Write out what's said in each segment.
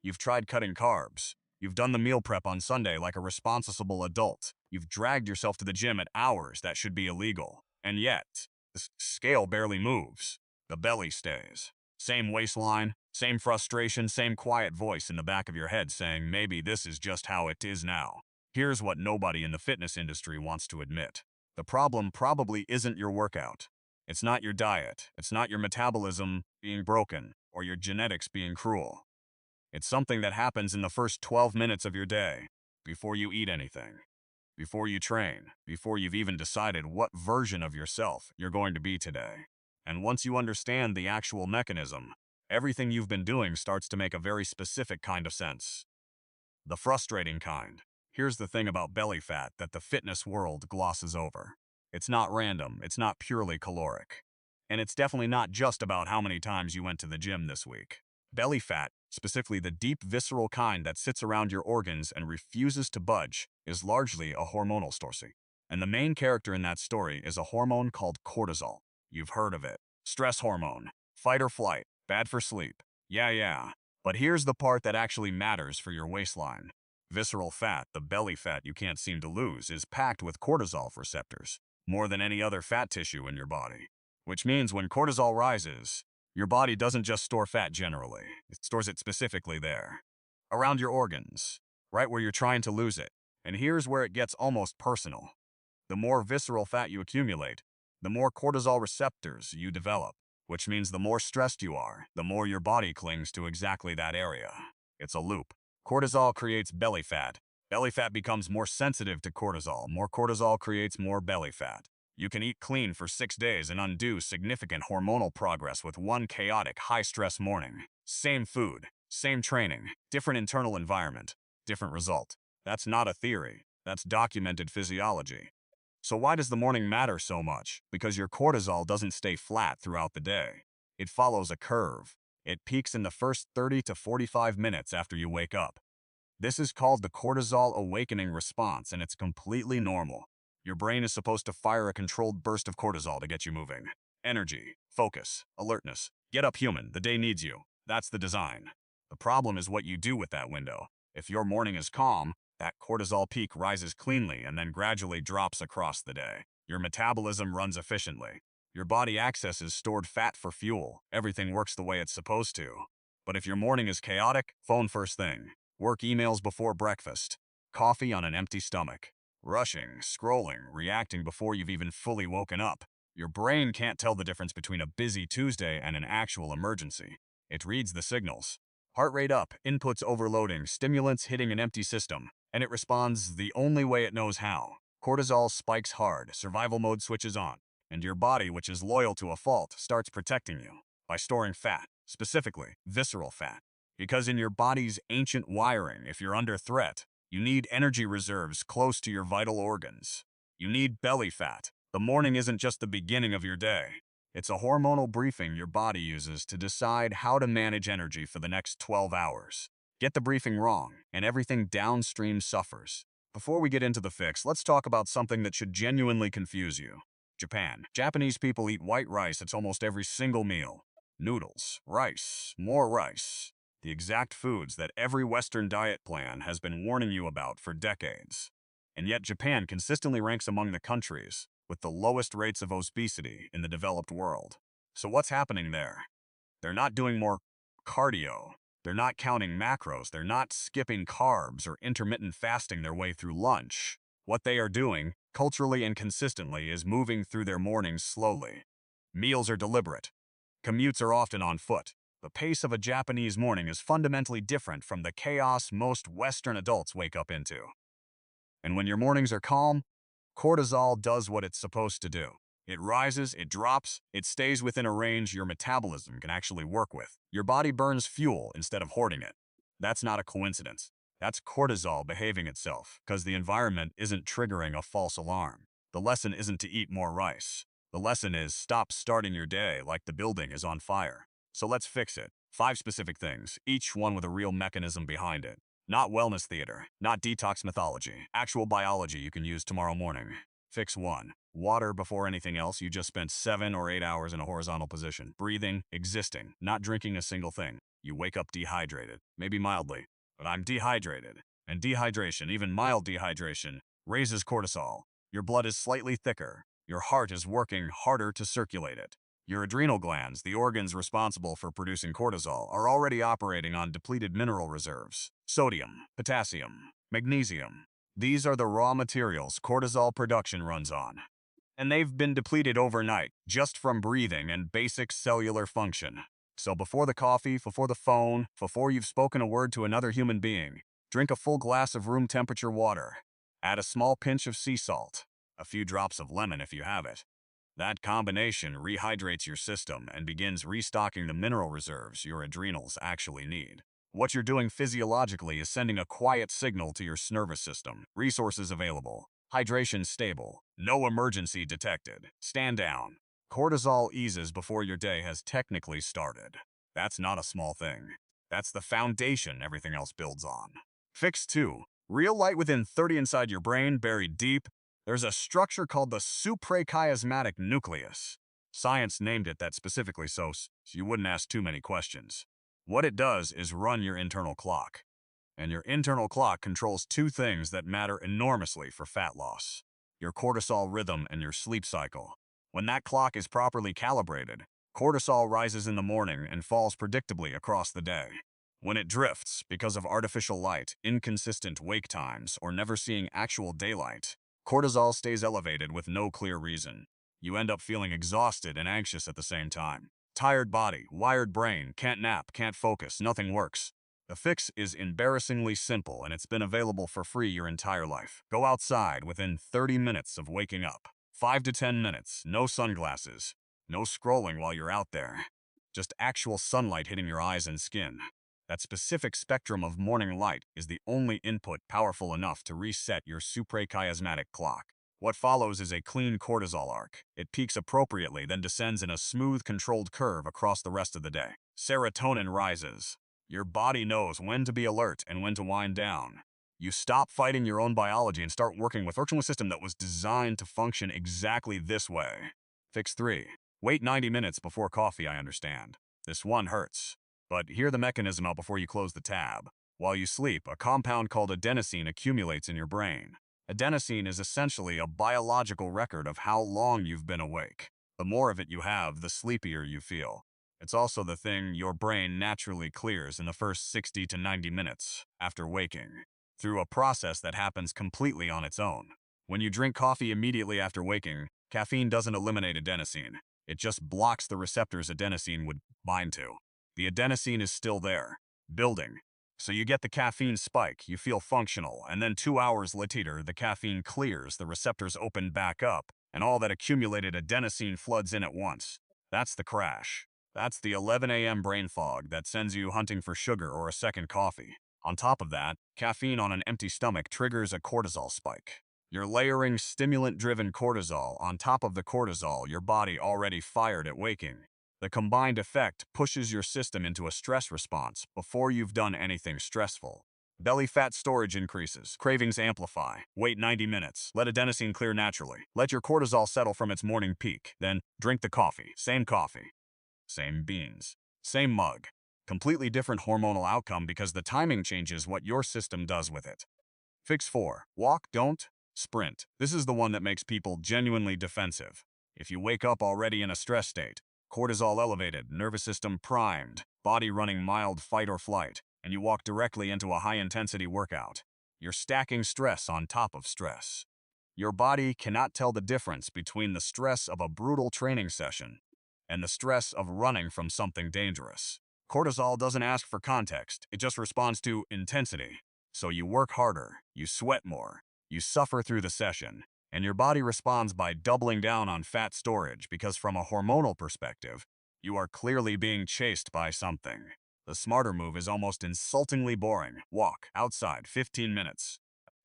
You've tried cutting carbs. You've done the meal prep on Sunday like a responsible adult. You've dragged yourself to the gym at hours that should be illegal. And yet, the scale barely moves. The belly stays. Same waistline, same frustration, same quiet voice in the back of your head saying maybe this is just how it is now. Here's what nobody in the fitness industry wants to admit. The problem probably isn't your workout. It's not your diet. It's not your metabolism being broken or your genetics being cruel. It's something that happens in the first 12 minutes of your day, before you eat anything, before you train, before you've even decided what version of yourself you're going to be today. And once you understand the actual mechanism, everything you've been doing starts to make a very specific kind of sense. The frustrating kind. Here's the thing about belly fat that the fitness world glosses over. It's not random, it's not purely caloric. And it's definitely not just about how many times you went to the gym this week. Belly fat, specifically the deep visceral kind that sits around your organs and refuses to budge, is largely a hormonal story. And the main character in that story is a hormone called cortisol. You've heard of it. Stress hormone. Fight or flight. Bad for sleep. Yeah. But here's the part that actually matters for your waistline. Visceral fat, the belly fat you can't seem to lose, is packed with cortisol receptors, more than any other fat tissue in your body. Which means when cortisol rises, your body doesn't just store fat generally, it stores it specifically there. Around your organs, right where you're trying to lose it. And here's where it gets almost personal. The more visceral fat you accumulate, the more cortisol receptors you develop, which means the more stressed you are, the more your body clings to exactly that area. It's a loop. Cortisol creates belly fat. Belly fat becomes more sensitive to cortisol. More cortisol creates more belly fat. You can eat clean for 6 days and undo significant hormonal progress with one chaotic, high-stress morning. Same food, same training, different internal environment, different result. That's not a theory. That's documented physiology. So why does the morning matter so much? Because your cortisol doesn't stay flat throughout the day. It follows a curve. It peaks in the first 30 to 45 minutes after you wake up. This is called the cortisol awakening response, and it's completely normal. Your brain is supposed to fire a controlled burst of cortisol to get you moving. Energy, focus, alertness. Get up, human, the day needs you. That's the design. The problem is what you do with that window. If your morning is calm, that cortisol peak rises cleanly and then gradually drops across the day. Your metabolism runs efficiently. Your body accesses stored fat for fuel. Everything works the way it's supposed to. But if your morning is chaotic, phone first thing. Work emails before breakfast. Coffee on an empty stomach. Rushing, scrolling, reacting before you've even fully woken up. Your brain can't tell the difference between a busy Tuesday and an actual emergency. It reads the signals. Heart rate up, inputs overloading, stimulants hitting an empty system, and it responds the only way it knows how. Cortisol spikes hard, survival mode switches on, and your body, which is loyal to a fault, starts protecting you by storing fat, specifically visceral fat. Because in your body's ancient wiring, if you're under threat, you need energy reserves close to your vital organs. You need belly fat. The morning isn't just the beginning of your day. It's a hormonal briefing your body uses to decide how to manage energy for the next 12 hours. Get the briefing wrong, and everything downstream suffers. Before we get into the fix, let's talk about something that should genuinely confuse you. Japan. Japanese people eat white rice at almost every single meal. Noodles, rice, more rice. The exact foods that every Western diet plan has been warning you about for decades. And yet Japan consistently ranks among the countries with the lowest rates of obesity in the developed world. So what's happening there? They're not doing more cardio. They're not counting macros. They're not skipping carbs or intermittent fasting their way through lunch. What they are doing, culturally and consistently, is moving through their mornings slowly. Meals are deliberate. Commutes are often on foot. The pace of a Japanese morning is fundamentally different from the chaos most Western adults wake up into. And when your mornings are calm, cortisol does what it's supposed to do. It rises, it drops, it stays within a range your metabolism can actually work with. Your body burns fuel instead of hoarding it. That's not a coincidence. That's cortisol behaving itself, because the environment isn't triggering a false alarm. The lesson isn't to eat more rice. The lesson is stop starting your day like the building is on fire. So let's fix it. 5 specific things, each one with a real mechanism behind it. Not wellness theater, not detox mythology, actual biology you can use tomorrow morning. Fix 1. Water before anything else. You just spent 7 or 8 hours in a horizontal position, breathing, existing, not drinking a single thing. You wake up dehydrated, maybe mildly, but I'm dehydrated. And dehydration, even mild dehydration, raises cortisol. Your blood is slightly thicker. Your heart is working harder to circulate it. Your adrenal glands, the organs responsible for producing cortisol, are already operating on depleted mineral reserves. Sodium, potassium, magnesium. These are the raw materials cortisol production runs on. And they've been depleted overnight, just from breathing and basic cellular function. So before the coffee, before the phone, before you've spoken a word to another human being, drink a full glass of room temperature water. Add a small pinch of sea salt, a few drops of lemon if you have it. That combination rehydrates your system and begins restocking the mineral reserves your adrenals actually need. What you're doing physiologically is sending a quiet signal to your nervous system. Resources available. Hydration stable. No emergency detected. Stand down. Cortisol eases before your day has technically started. That's not a small thing. That's the foundation everything else builds on. Fix 2. Real light within 30 inside your brain, buried deep. There's a structure called the suprachiasmatic nucleus. Science named it that specifically so you wouldn't ask too many questions. What it does is run your internal clock. And your internal clock controls two things that matter enormously for fat loss: your cortisol rhythm and your sleep cycle. When that clock is properly calibrated, cortisol rises in the morning and falls predictably across the day. When it drifts because of artificial light, inconsistent wake times, or never seeing actual daylight, cortisol stays elevated with no clear reason. You end up feeling exhausted and anxious at the same time. Tired body, wired brain, can't nap, can't focus, nothing works. The fix is embarrassingly simple, and it's been available for free your entire life. Go outside within 30 minutes of waking up. 5 to 10 minutes, no sunglasses, no scrolling while you're out there. Just actual sunlight hitting your eyes and skin. That specific spectrum of morning light is the only input powerful enough to reset your suprachiasmatic clock. What follows is a clean cortisol arc. It peaks appropriately, then descends in a smooth, controlled curve across the rest of the day. Serotonin rises. Your body knows when to be alert and when to wind down. You stop fighting your own biology and start working with a system that was designed to function exactly this way. Fix 3. Wait 90 minutes before coffee, I understand. This one hurts. But hear the mechanism out before you close the tab. While you sleep, a compound called adenosine accumulates in your brain. Adenosine is essentially a biological record of how long you've been awake. The more of it you have, the sleepier you feel. It's also the thing your brain naturally clears in the first 60 to 90 minutes after waking, through a process that happens completely on its own. When you drink coffee immediately after waking, caffeine doesn't eliminate adenosine. It just blocks the receptors adenosine would bind to. The adenosine is still there, building. So you get the caffeine spike, you feel functional, and then 2 hours later the caffeine clears, the receptors open back up, and all that accumulated adenosine floods in at once. That's the crash. That's the 11 a.m. brain fog that sends you hunting for sugar or a second coffee. On top of that, caffeine on an empty stomach triggers a cortisol spike. You're layering stimulant-driven cortisol on top of the cortisol your body already fired at waking. The combined effect pushes your system into a stress response before you've done anything stressful. Belly fat storage increases, cravings amplify. Wait 90 minutes, let adenosine clear naturally. Let your cortisol settle from its morning peak, then drink the coffee. Same beans, same mug. Completely different hormonal outcome because the timing changes what your system does with it. Fix 4. Walk, don't sprint. This is the one that makes people genuinely defensive. If you wake up already in a stress state, cortisol elevated, nervous system primed, body running mild fight or flight, and you walk directly into a high-intensity workout, you're stacking stress on top of stress. Your body cannot tell the difference between the stress of a brutal training session and the stress of running from something dangerous. Cortisol doesn't ask for context, it just responds to intensity. So you work harder, you sweat more, you suffer through the session, and your body responds by doubling down on fat storage because from a hormonal perspective, you are clearly being chased by something. The smarter move is almost insultingly boring. Walk outside 15 minutes.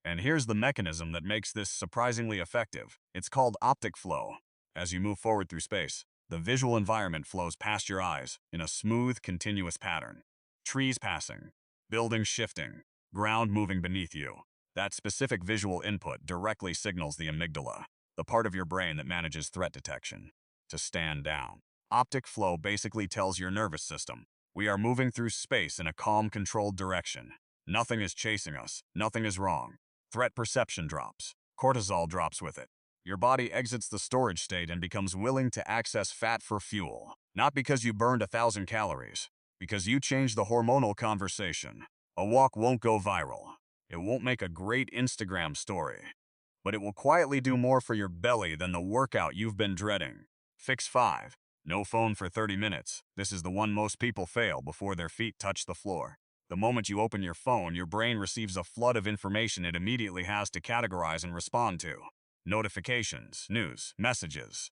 And here's the mechanism that makes this surprisingly effective. It's called optic flow. As you move forward through space, the visual environment flows past your eyes in a smooth, continuous pattern. Trees passing, buildings shifting, ground moving beneath you. That specific visual input directly signals the amygdala, the part of your brain that manages threat detection, to stand down. Optic flow basically tells your nervous system, We are moving through space in a calm, controlled direction. Nothing is chasing us. Nothing is wrong. Threat perception drops. Cortisol drops with it. Your body exits the storage state and becomes willing to access fat for fuel. Not because you burned 1,000 calories, because you changed the hormonal conversation. A walk won't go viral. It won't make a great Instagram story. But it will quietly do more for your belly than the workout you've been dreading. Fix 5. No phone for 30 minutes. This is the one most people fail before their feet touch the floor. The moment you open your phone, your brain receives a flood of information it immediately has to categorize and respond to. Notifications, news, messages,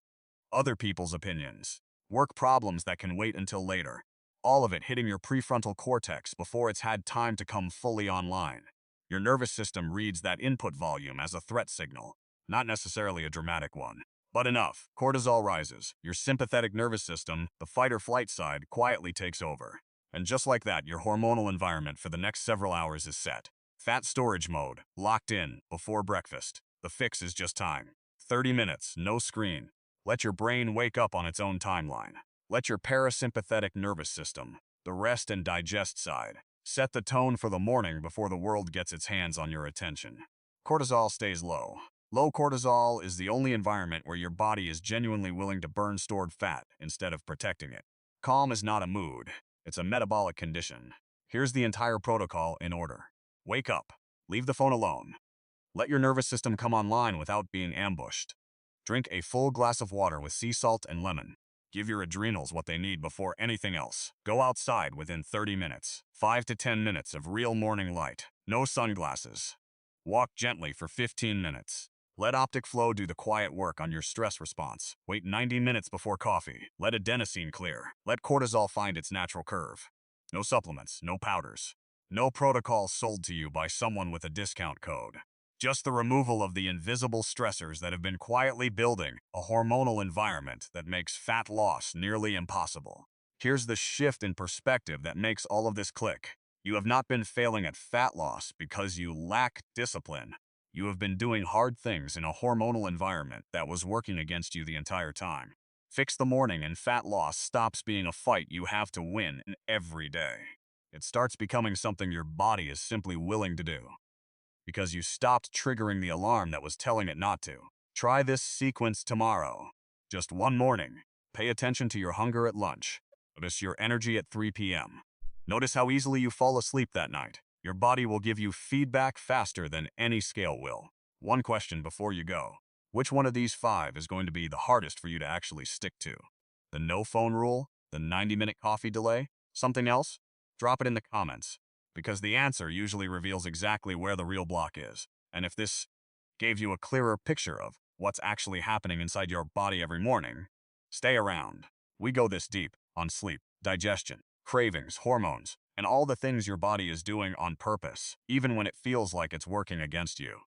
other people's opinions, work problems that can wait until later. All of it hitting your prefrontal cortex before it's had time to come fully online. Your nervous system reads that input volume as a threat signal, not necessarily a dramatic one. But enough. Cortisol rises. Your sympathetic nervous system, the fight or flight side, quietly takes over. And just like that, your hormonal environment for the next several hours is set. Fat storage mode, locked in, before breakfast. The fix is just time. 30 minutes, no screen. Let your brain wake up on its own timeline. Let your parasympathetic nervous system, the rest and digest side, set the tone for the morning before the world gets its hands on your attention. Cortisol stays low. Low cortisol is the only environment where your body is genuinely willing to burn stored fat instead of protecting it. Calm is not a mood, it's a metabolic condition. Here's the entire protocol in order. Wake up. Leave the phone alone. Let your nervous system come online without being ambushed. Drink a full glass of water with sea salt and lemon. Give your adrenals what they need before anything else. Go outside within 30 minutes. 5 to 10 minutes of real morning light. No sunglasses. Walk gently for 15 minutes. Let optic flow do the quiet work on your stress response. Wait 90 minutes before coffee. Let adenosine clear. Let cortisol find its natural curve. No supplements, no powders. No protocol sold to you by someone with a discount code. Just the removal of the invisible stressors that have been quietly building a hormonal environment that makes fat loss nearly impossible. Here's the shift in perspective that makes all of this click. You have not been failing at fat loss because you lack discipline. You have been doing hard things in a hormonal environment that was working against you the entire time. Fix the morning and fat loss stops being a fight you have to win every day. It starts becoming something your body is simply willing to do, because you stopped triggering the alarm that was telling it not to. Try this sequence tomorrow. Just one morning. Pay attention to your hunger at lunch. Notice your energy at 3 p.m. Notice how easily you fall asleep that night. Your body will give you feedback faster than any scale will. One question before you go. Which one of these 5 is going to be the hardest for you to actually stick to? The no phone rule? The 90-minute coffee delay? Something else? Drop it in the comments, because the answer usually reveals exactly where the real block is. And if this gave you a clearer picture of what's actually happening inside your body every morning, stay around. We go this deep on sleep, digestion, cravings, hormones, and all the things your body is doing on purpose, even when it feels like it's working against you.